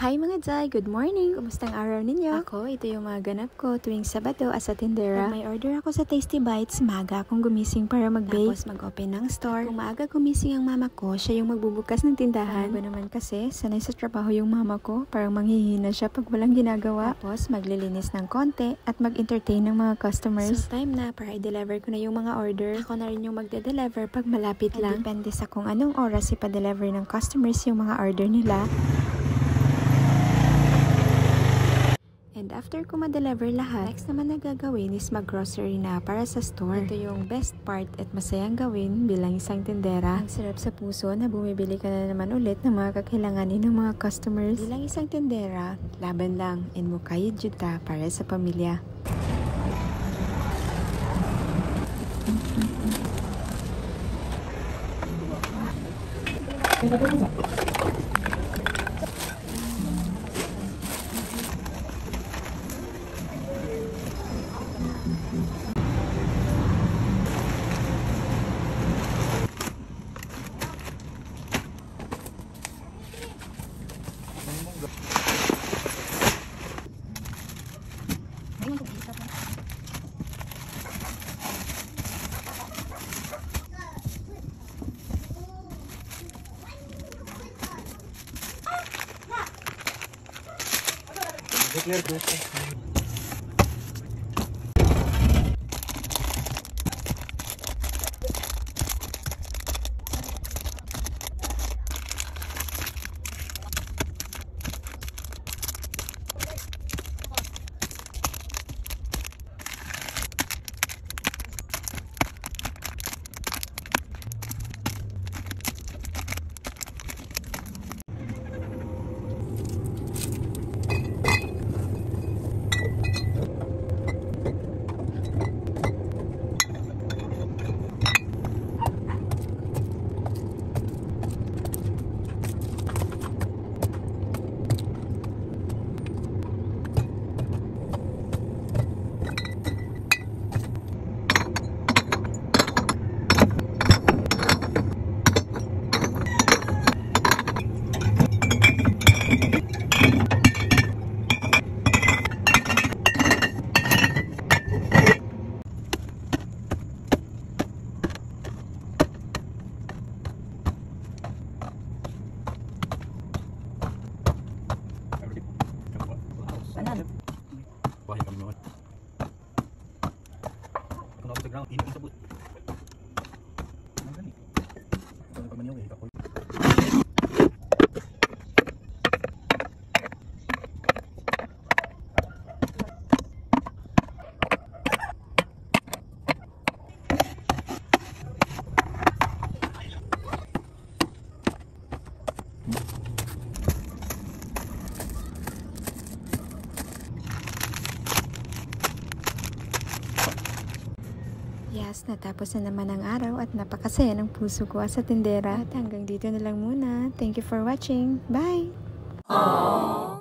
Hi mga Day! Good morning! Kumusta ang araw ninyo? Ako, ito yung mga ganap ko tuwing Sabado as a tindera. Pag may order ako sa Tasty Bites, maaga akong gumising para mag-bake. Tapos mag-open ng store. Kung maaga gumising ang mama ko, siya yung magbubukas ng tindahan. Ano ba naman kasi, sanay sa trabaho yung mama ko, parang manghihina siya pag walang ginagawa. Tapos maglilinis ng konti at mag-entertain ng mga customers. So time na para i-deliver ko na yung mga order. Ako na rin yung magde-deliver pag malapit lang. Depende sa kung anong oras ipa-deliver ng customers yung mga order nila. And after ko ma-deliver lahat, next naman na gagawin is mag-grocery na para sa store. Ito yung best part at masayang gawin bilang isang tindera. Ang sarap sa puso na bumibili ka na naman ulit ng mga kakailanganin ng mga customers. Bilang isang tindera, laban lang and mukayod jud ta para sa pamilya. Declare this. Wahai kami naman. Kung ako sa ground, ini isabot. Ang gani. Ito na pamanyaw eh. Ako. Yes, natapos na naman ang araw at napakasaya ng puso ko sa tindera. At hanggang dito na lang muna. Thank you for watching. Bye! Aww.